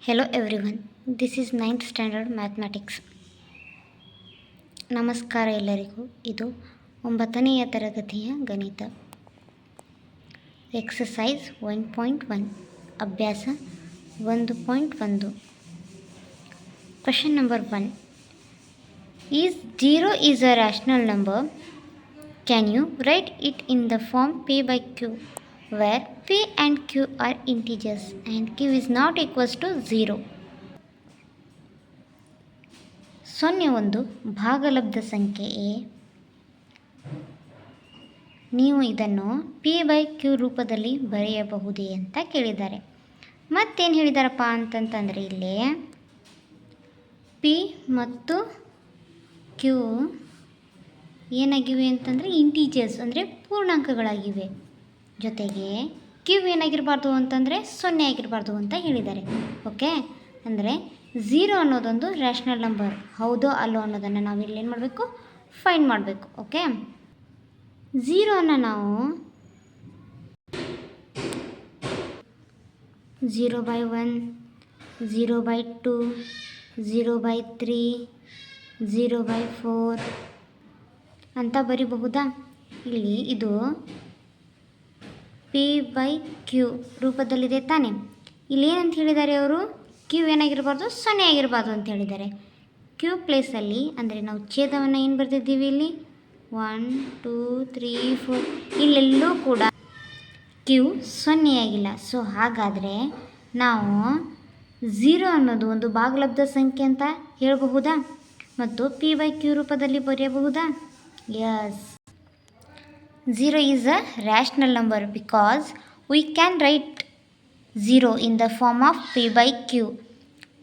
Hello everyone, this is 9th standard mathematics. ನಮಸ್ಕಾರ ಎಲ್ಲರಿಗೂ. ಇದು 9ನೆಯ ತರಗತಿಯ ಗಣಿತ ಎಕ್ಸಸೈಸ್ 1.1 ಅಭ್ಯಾಸ 1.1. Question number 1. Is 0 is a rational number? Can you write it in the form P by Q, where P and Q are integers and Q is not equals to 0? ಸೊನ್ನೆ ಒಂದು ಭಾಗಲಬ್ಧ ಸಂಖ್ಯೆಯೇ? ನೀವು ಇದನ್ನು ಪಿ ಬೈ ಕ್ಯೂ ರೂಪದಲ್ಲಿ ಬರೆಯಬಹುದೇ ಅಂತ ಕೇಳಿದ್ದಾರೆ. ಮತ್ತೇನು ಹೇಳಿದಾರಪ್ಪ ಅಂತಂತಂದರೆ ಇಲ್ಲಿ ಪಿ ಮತ್ತು ಕ್ಯೂ ಏನಾಗಿವೆ ಅಂತಂದರೆ ಇಂಟೀಜರ್ಸ್ ಅಂದರೆ ಪೂರ್ಣಾಂಕಗಳಾಗಿವೆ. ಜೊತೆಗೆ ಕ್ಯೂ ಏನಾಗಿರಬಾರ್ದು ಅಂತಂದರೆ ಸೊನ್ನೆ ಆಗಿರಬಾರ್ದು ಅಂತ ಹೇಳಿದ್ದಾರೆ. ಓಕೆ, ಅಂದರೆ 0 ಅನ್ನೋದೊಂದು ರ್ಯಾಷನಲ್ ನಂಬರ್ ಹೌದೋ ಅಲ್ಲೋ ಅನ್ನೋದನ್ನು ನಾವು ಇಲ್ಲಿ ಏನು ಮಾಡಬೇಕು, ಫೈಂಡ್ ಮಾಡಬೇಕು. ಓಕೆ, 0 ನಾವು 0/1, 0/2, 0/3, 0/4 ಅಂತ ಬರಿಬಹುದಾ? ಇಲ್ಲಿ ಇದು ಪಿ ಬೈ ಕ್ಯೂ ರೂಪದಲ್ಲಿದೆ ತಾನೆ. ಇಲ್ಲಿ ಏನಂತ ಹೇಳಿದ್ದಾರೆ ಅವರು, ಕ್ಯೂ ಏನಾಗಿರಬಾರ್ದು, ಸೊನ್ನೆ ಆಗಿರಬಾರ್ದು ಅಂತ ಹೇಳಿದ್ದಾರೆ. ಕ್ಯೂ ಪ್ಲೇಸಲ್ಲಿ ಅಂದರೆ ನಾವು ಛೇದವನ್ನು ಏನು ಬರೆದಿದ್ದೀವಿ ಇಲ್ಲಿ 1 2 3 4, ಇಲ್ಲೆಲ್ಲೂ ಕೂಡ ಕ್ಯೂ ಸೊನ್ನೆಯಾಗಿಲ್ಲ. ಸೊ ಹಾಗಾದರೆ ನಾವು 0 ಅನ್ನೋದು ಒಂದು ಭಾಗಲಬ್ಧ ಸಂಖ್ಯೆ ಅಂತ ಹೇಳಬಹುದಾ ಮತ್ತು ಪಿ ಬೈ ಕ್ಯೂ ರೂಪದಲ್ಲಿ ಬರೆಯಬಹುದಾ? Yes, 0 is a rational number because we can write 0 in the form of P by Q.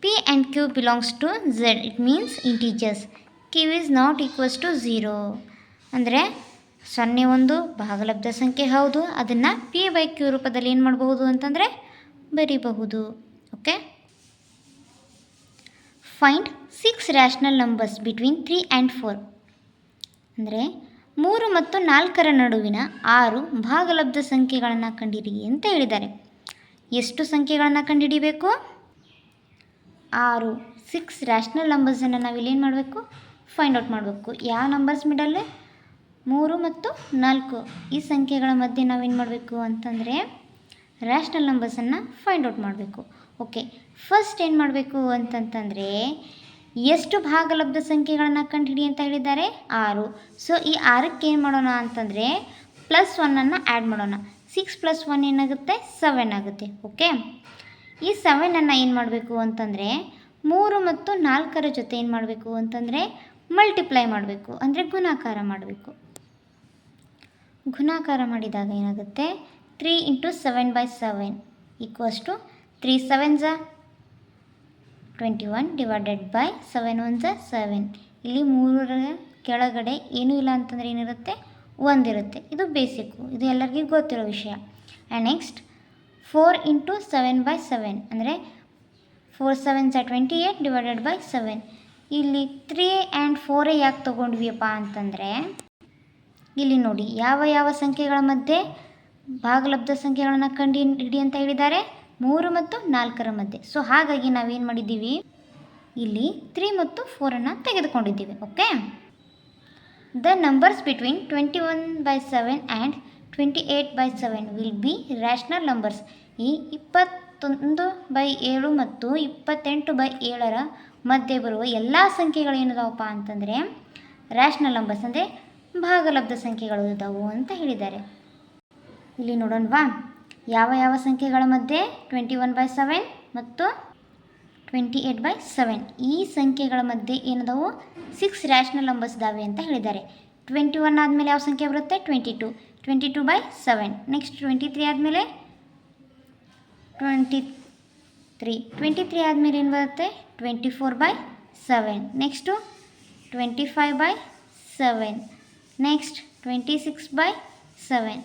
P and Q belongs to Z. It means integers. Q is not equals to 0. ಅಂದರೆ ಸೊನ್ನೆ ಒಂದು ಭಾಗಲಬ್ಧ ಸಂಖ್ಯೆ ಹೌದು, ಅದನ್ನು P by Q ರೂಪದಲ್ಲಿ ಏನು ಮಾಡಬಹುದು ಅಂತಂದರೆ ಬರೀಬಹುದು. Okay, find 6 rational numbers between 3 and 4. ಅಂದರೆ 3 ಮತ್ತು 4ರ ನಡುವಿನ 6 ಭಾಗಲಬ್ಧ ಸಂಖ್ಯೆಗಳನ್ನು ಕಂಡಿಡಿ ಅಂತ ಹೇಳಿದ್ದಾರೆ. ಎಷ್ಟು ಸಂಖ್ಯೆಗಳನ್ನು ಕಂಡುಹಿಡಿಬೇಕು? 6. 6 ರ್ಯಾಷನಲ್ ನಂಬರ್ಸನ್ನು ನಾವಿಲ್ಲಿ ಏನು ಮಾಡಬೇಕು, ಫೈಂಡ್ ಔಟ್ ಮಾಡಬೇಕು. ಯಾವ ನಂಬರ್ಸ್ ಮಿಡಲ್ಲೇ? 3 ಮತ್ತು 4 ಈ ಸಂಖ್ಯೆಗಳ ಮಧ್ಯೆ ನಾವೇನು ಮಾಡಬೇಕು ಅಂತಂದರೆ ರ್ಯಾಷನಲ್ ನಂಬರ್ಸನ್ನು ಫೈಂಡ್ ಔಟ್ ಮಾಡಬೇಕು. ಓಕೆ, ಫಸ್ಟ್ ಏನು ಮಾಡಬೇಕು ಅಂತಂತಂದರೆ ಎಷ್ಟು ಭಾಗಲಬ್ಧ ಸಂಖ್ಯೆಗಳನ್ನು ಕಂಡುಹಿಡಿ ಅಂತ ಹೇಳಿದ್ದಾರೆ? 6. ಸೊ ಈ 6ಕ್ಕೆ ಏನು ಮಾಡೋಣ ಅಂತಂದರೆ +1 ಆ್ಯಡ್ ಮಾಡೋಣ. 6 + 1 ಏನಾಗುತ್ತೆ? 7 ಆಗುತ್ತೆ. ಓಕೆ, ಈ 7 ಏನು ಮಾಡಬೇಕು ಅಂತಂದರೆ 3 ಮತ್ತು 4ರ ಜೊತೆ ಏನು ಮಾಡಬೇಕು ಅಂತಂದರೆ ಮಲ್ಟಿಪ್ಲೈ ಮಾಡಬೇಕು, ಅಂದರೆ ಗುಣಾಕಾರ ಮಾಡಬೇಕು. ಗುಣಾಕಾರ ಮಾಡಿದಾಗ ಏನಾಗುತ್ತೆ? 3 × 7/7 = 3 7s 21 / 7 1s 7. ಇಲ್ಲಿ 3ರ ಕೆಳಗಡೆ ಏನೂ ಇಲ್ಲ ಅಂತಂದರೆ ಏನಿರುತ್ತೆ? 1 ಇರುತ್ತೆ. ಇದು ಬೇಸಿಕ್ಕು, ಇದು ಎಲ್ಲರಿಗೂ ಗೊತ್ತಿರೋ ವಿಷಯ. ಆ್ಯಂಡ್ ನೆಕ್ಸ್ಟ್ 4 × 7/7 ಅಂದರೆ 4 7s 28 / 7. ಇಲ್ಲಿ 3 and 4 ಯಾಕೆ ತೊಗೊಂಡ್ವಿಯಪ್ಪ ಅಂತಂದರೆ ಇಲ್ಲಿ ನೋಡಿ ಯಾವ ಸಂಖ್ಯೆಗಳ ಮಧ್ಯೆ ಭಾಗಲಬ್ಧ ಸಂಖ್ಯೆಗಳನ್ನು ಕಂಡುಹಿಡಿ ಅಂತ ಹೇಳಿದ್ದಾರೆ? 3 ಮತ್ತು 4ರ ಮಧ್ಯೆ. ಸೊ ಹಾಗಾಗಿ ನಾವೇನು ಮಾಡಿದ್ದೀವಿ, ಇಲ್ಲಿ 3 ಮತ್ತು 4 ತೆಗೆದುಕೊಂಡಿದ್ದೀವಿ. Okay, the numbers between 21/7 and 28/7 will be rational numbers. ಈ 21/7 ಮತ್ತು 28/7ರ ಮಧ್ಯೆ ಬರುವ ಎಲ್ಲ ಸಂಖ್ಯೆಗಳು ಏನಿದಾವಪ್ಪ ಅಂತಂದರೆ ರ್ಯಾಷನಲ್ ನಂಬರ್ಸ್, ಅಂದರೆ ಭಾಗಲಬ್ಧ ಸಂಖ್ಯೆಗಳು ಇದಾವು ಅಂತ ಹೇಳಿದ್ದಾರೆ. ಇಲ್ಲಿ ನೋಡೋಣವಾ, ಯಾವ ಸಂಖ್ಯೆಗಳ ಮಧ್ಯೆ? 21/7 ಮತ್ತು 28/7 ಈ ಸಂಖ್ಯೆಗಳ ಮಧ್ಯೆ ಏನಿದಾವು 6 ರ್ಯಾಷನಲ್ ನಂಬರ್ಸ್ ಇದ್ದಾವೆ ಅಂತ ಹೇಳಿದ್ದಾರೆ. 21 ಆದಮೇಲೆ ಯಾವ ಸಂಖ್ಯೆ ಬರುತ್ತೆ? 22. 22/7. ನೆಕ್ಸ್ಟ್ 23 ಆದಮೇಲೆ 23. 23 ಆದಮೇಲೆ ಏನು ಬರುತ್ತೆ? 24/7. ನೆಕ್ಸ್ಟು 25/7. ನೆಕ್ಸ್ಟ್ 26/7.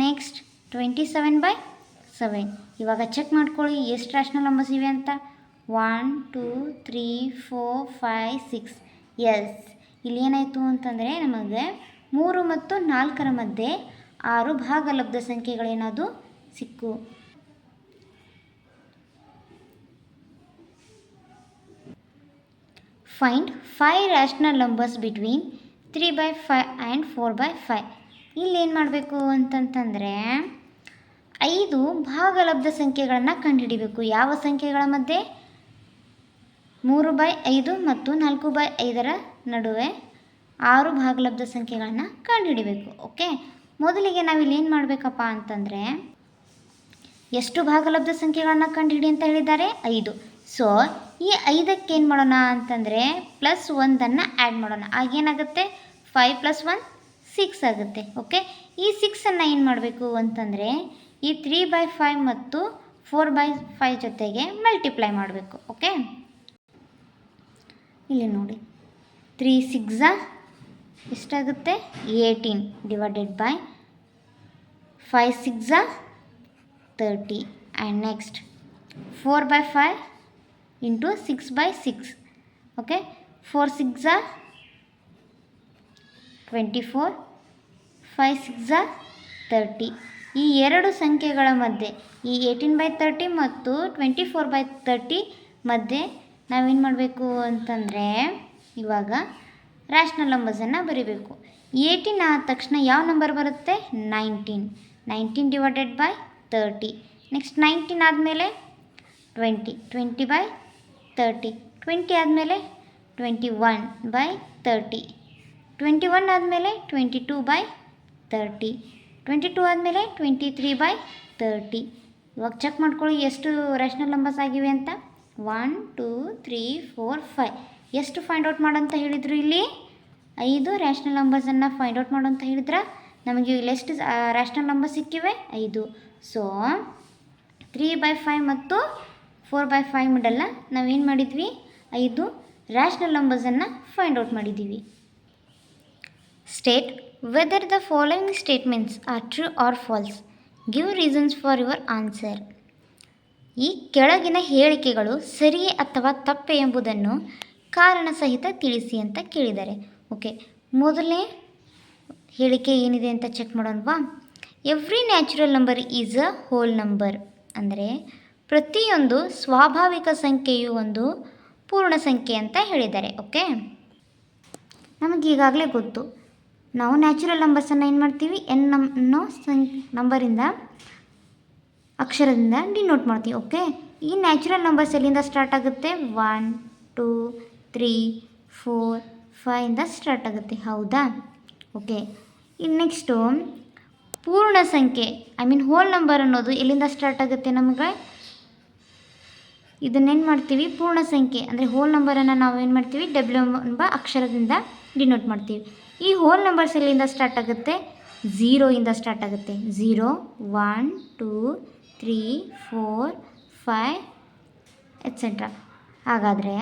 ನೆಕ್ಸ್ಟ್ 27/7. ಇವಾಗ ಚೆಕ್ ಮಾಡ್ಕೊಳ್ಳಿ ಎಷ್ಟು ರ್ಯಾಷನಲ್ ನಂಬರ್ಸ್ ಇವೆ ಅಂತ. 1 2 3 4 5 6. ಎಸ್, ಇಲ್ಲಿ ಏನಾಯಿತು ಅಂತಂದರೆ ನಮಗೆ 3 ಮತ್ತು 4ರ ಮಧ್ಯೆ 6 ಭಾಗಲಬ್ಧ ಸಂಖ್ಯೆಗಳೇನದು ಸಿಕ್ಕು. Find 5 rational numbers between 3/5 and 4/5. ಇಲ್ಲೇನು ಮಾಡಬೇಕು ಅಂತಂತಂದರೆ 5 ಭಾಗಲಬ್ಧ ಸಂಖ್ಯೆಗಳನ್ನು ಕಂಡುಹಿಡಿಬೇಕು. ಯಾವ ಸಂಖ್ಯೆಗಳ ಮಧ್ಯೆ? 3/5 ಮತ್ತು 4/5ರ ನಡುವೆ 6 ಭಾಗಲಬ್ಧ ಸಂಖ್ಯೆಗಳನ್ನು ಕಂಡುಹಿಡಿಬೇಕು. ಓಕೆ, ಮೊದಲಿಗೆ ನಾವಿಲ್ಲಿ ಏನು ಮಾಡಬೇಕಪ್ಪ ಅಂತಂದರೆ, ಎಷ್ಟು ಭಾಗಲಬ್ಧ ಸಂಖ್ಯೆಗಳನ್ನು ಕಂಡುಹಿಡಿ ಅಂತ ಹೇಳಿದ್ದಾರೆ? 5. ಸೊ ಈ 5ಕ್ಕೆ ಏನು ಮಾಡೋಣ ಅಂತಂದರೆ +1 ಆ್ಯಡ್ ಮಾಡೋಣ. ಆಗೇನಾಗುತ್ತೆ? 5 + 1 6 ಆಗುತ್ತೆ. ಓಕೆ, ಈ 6ಅನ್ನು ಏನು ಮಾಡಬೇಕು ಅಂತಂದರೆ ಈ 3/5 ಮತ್ತು 4/5 ಜೊತೆಗೆ ಮಲ್ಟಿಪ್ಲೈ ಮಾಡಬೇಕು. ಓಕೆ, ಇಲ್ಲಿ ನೋಡಿ 3 6 ಎಷ್ಟಾಗುತ್ತೆ? 18 divided by 5 6 30 and next 4/5 into 6/6. Okay, 4 6 24 5 6 30. ಈ ಎರಡು ಸಂಖ್ಯೆಗಳ ಮಧ್ಯೆ ಈ 18/30 ಮತ್ತು 24/30 ಮಧ್ಯೆ ನಾವೇನು ಮಾಡಬೇಕು ಅಂತಂದರೆ ಇವಾಗ ರ್ಯಾಷನಲ್ ನಂಬರ್ಸನ್ನು ಬರೀಬೇಕು. 18 ಆದ ತಕ್ಷಣ ಯಾವ ನಂಬರ್ ಬರುತ್ತೆ? 19 ಡಿವೈಡೆಡ್ ಬೈ 30. ನೆಕ್ಸ್ಟ್ 19 ಆದಮೇಲೆ 20 20/30. 20 ಆದಮೇಲೆ 21/30. 21 ಆದಮೇಲೆ 22/30. 22 ಆದಮೇಲೆ 23/30. ಇವಾಗ ಚೆಕ್ ಮಾಡ್ಕೊಳ್ಳಿ ಎಷ್ಟು ರ್ಯಾಷನಲ್ ನಂಬರ್ಸ್ ಆಗಿವೆ ಅಂತ. 1 2 3 4 5. ಎಷ್ಟು ಫೈಂಡ್ ಔಟ್ ಮಾಡೋಂತ ಹೇಳಿದರು? ಇಲ್ಲಿ 5 ರ್ಯಾಷನಲ್ ನಂಬರ್ಸನ್ನು ಫೈಂಡ್ ಔಟ್ ಮಾಡೋಂತ ಹೇಳಿದ್ರೆ ನಮಗೆ ಇಲ್ಲಿ ಎಷ್ಟು ರ್ಯಾಷನಲ್ ನಂಬರ್ ಸಿಕ್ಕಿವೆ? 5. ಸೊ 3/5 ಮತ್ತು 4/5 ಮಿಡಲ್ಲ ನಾವೇನು ಮಾಡಿದ್ವಿ? 5 ರ್ಯಾಷನಲ್ ನಂಬರ್ಸನ್ನು ಫೈಂಡ್ ಔಟ್ ಮಾಡಿದ್ದೀವಿ. State whether the following statements are true or false. Give reasons for your answer. ಈ ಕೆಳಗಿನ ಹೇಳಿಕೆಗಳು ಸರಿಯೇ ಅಥವಾ ತಪ್ಪೇ ಎಂಬುದನ್ನು ಕಾರಣ ಸಹಿತ ತಿಳಿಸಿ ಅಂತ ಕೇಳಿದ್ದಾರೆ. ಓಕೆ, ಮೊದಲನೇ ಹೇಳಿಕೆ ಏನಿದೆ ಅಂತ ಚೆಕ್ ಮಾಡೋಣವಾ? Every natural number is a whole number. ಅಂದರೆ ಪ್ರತಿಯೊಂದು ಸ್ವಾಭಾವಿಕ ಸಂಖ್ಯೆಯು ಒಂದು ಪೂರ್ಣ ಸಂಖ್ಯೆ ಅಂತ ಹೇಳಿದ್ದಾರೆ. ಓಕೆ, ನಮಗೆ ಈಗಾಗಲೇ ಗೊತ್ತು, ನಾವು ನ್ಯಾಚುರಲ್ ನಂಬರ್ಸನ್ನು ಏನು ಮಾಡ್ತೀವಿ? ಎನ್ ಅನ್ನೋ ನಂಬರಿಂದ ಅಕ್ಷರದಿಂದ ಡಿನೋಟ್ ಮಾಡ್ತೀವಿ. ಓಕೆ, ಈ ನ್ಯಾಚುರಲ್ ನಂಬರ್ಸ್ ಎಲ್ಲಿಂದ ಸ್ಟಾರ್ಟ್ ಆಗುತ್ತೆ? 1 2 3 4 5 ಇಂದ ಸ್ಟಾರ್ಟ್ ಆಗುತ್ತೆ. ಹೌದಾ? ಓಕೆ, ಇನ್ನು ನೆಕ್ಸ್ಟು ಪೂರ್ಣ ಸಂಖ್ಯೆ ಹೋಲ್ ನಂಬರ್ ಅನ್ನೋದು ಎಲ್ಲಿಂದ ಸ್ಟಾರ್ಟ್ ಆಗುತ್ತೆ? ನಮಗೆ ಇದನ್ನೇನು ಮಾಡ್ತೀವಿ? ಪೂರ್ಣ ಸಂಖ್ಯೆ ಅಂದರೆ ಹೋಲ್ ನಂಬರನ್ನು ನಾವು ಏನು ಮಾಡ್ತೀವಿ? W ಎಂಬ ಅಕ್ಷರದಿಂದ ಡಿನೋಟ್ ಮಾಡ್ತೀವಿ. ಈ ಹೋಲ್ ನಂಬರ್ಸ್ ಎಲ್ಲಿಂದ ಸ್ಟಾರ್ಟ್ ಆಗುತ್ತೆ? 0 ಇಂದ ಸ್ಟಾರ್ಟ್ ಆಗುತ್ತೆ. 0 1 2 3 4 5 ಎಟ್ಸೆಟ್ರಾ. ಹಾಗಾದರೆ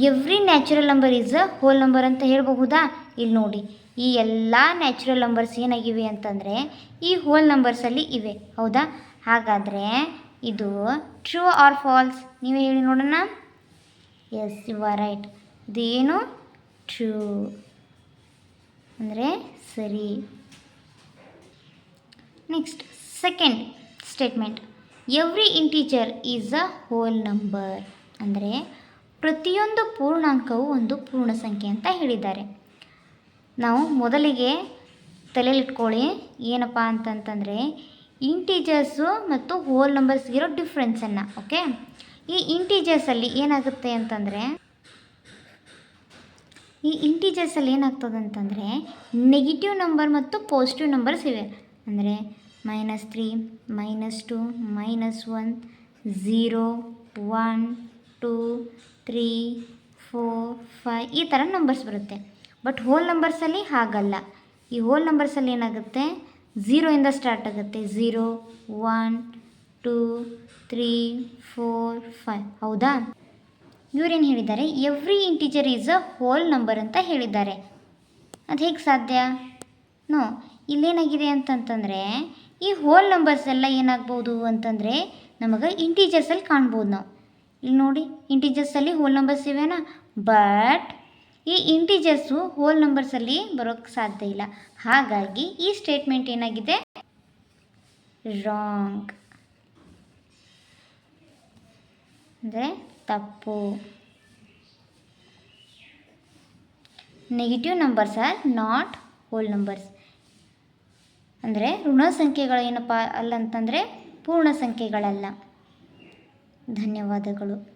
every natural number is a whole number ಅಂತ ಹೇಳಬಹುದಾ? ಇಲ್ಲಿ ನೋಡಿ, ಈ ಎಲ್ಲ ನ್ಯಾಚುರಲ್ ನಂಬರ್ಸ್ ಏನಾಗಿವೆ ಅಂತಂದರೆ ಈ ಹೋಲ್ ನಂಬರ್ಸಲ್ಲಿ ಇವೆ. ಹೌದಾ? ಹಾಗಾದರೆ ಇದು ಟ್ರೂ ಆರ್ ಫಾಲ್ಸ್? ನೀವೇ ಹೇಳಿ ನೋಡೋಣ. Yes, you are right. ಇದೇನು? ಟ್ರೂ ಅಂದರೆ ಸರಿ. Next second statement, every integer is a whole number. ಅಂದರೆ ಪ್ರತಿಯೊಂದು ಪೂರ್ಣಾಂಕವು ಒಂದು ಪೂರ್ಣ ಸಂಖ್ಯೆ ಅಂತ ಹೇಳಿದ್ದಾರೆ. ನಾವು ಮೊದಲಿಗೆ ತಲೆಯಲ್ಲಿಟ್ಕೊಳ್ಳಿ ಏನಪ್ಪ ಅಂತಂತಂದರೆ ಇಂಟೀಜರ್ಸು ಮತ್ತು ಹೋಲ್ ನಂಬರ್ಸ್ಗಿರೋ ಡಿಫ್ರೆನ್ಸನ್ನು. ಓಕೆ, ಈ ಇಂಟೀಜರ್ಸಲ್ಲಿ ಏನಾಗುತ್ತೆ ಅಂತಂದರೆ ಏನಾಗ್ತದೆ ನೆಗೆಟಿವ್ ನಂಬರ್ ಮತ್ತು ಪಾಸಿಟಿವ್ ನಂಬರ್ಸ್ ಇವೆ. ಅಂದರೆ -3 -2 -1 0 1 2 3 4 5 ಈ ಥರ ನಂಬರ್ಸ್ ಬರುತ್ತೆ. ಬಟ್ ಹೋಲ್ ನಂಬರ್ಸಲ್ಲಿ ಹಾಗಲ್ಲ. ಈ ಹೋಲ್ ನಂಬರ್ಸಲ್ಲಿ ಏನಾಗುತ್ತೆ? 0 ಇಂದ ಸ್ಟಾರ್ಟ್ ಆಗುತ್ತೆ. 0 1 2 3 4 5. ಹೌದಾ? ಇವರೇನು ಹೇಳಿದ್ದಾರೆ? Every integer is a whole number ಅಂತ ಹೇಳಿದ್ದಾರೆ. ಅದು ಹೇಗೆ ಸಾಧ್ಯ? ನೋ, ಇಲ್ಲೇನಾಗಿದೆ ಅಂತಂತಂದರೆ ಈ ಹೋಲ್ ನಂಬರ್ಸ್ ಎಲ್ಲ ಏನಾಗ್ಬೋದು ಅಂತಂದರೆ ನಮಗೆ ಇಂಟೀಜರ್ಸಲ್ಲಿ ಕಾಣ್ಬೋದು. ನಾವು ಇಲ್ಲಿ ನೋಡಿ, ಇಂಟೀಜರ್ಸಲ್ಲಿ ಹೋಲ್ ನಂಬರ್ಸ್ ಇವೆನಾ? ಬಟ್ ಈ ಇಂಟೀಜರ್ಸು ಹೋಲ್ ನಂಬರ್ಸಲ್ಲಿ ಬರೋಕ್ಕೆ ಸಾಧ್ಯ ಇಲ್ಲ. ಹಾಗಾಗಿ ಈ ಸ್ಟೇಟ್ಮೆಂಟ್ ಏನಾಗಿದೆ? ರಾಂಗ್. ಅಂದರೆ ತಪ್ಪು. Negative numbers are not hole numbers. ಅಂದರೆ ಋಣ ಸಂಖ್ಯೆಗಳು ಏನಪ್ಪ ಅಲ್ಲ ಅಂತಂದರೆ ಪೂರ್ಣ ಸಂಖ್ಯೆಗಳಲ್ಲ. ಧನ್ಯವಾದಗಳು.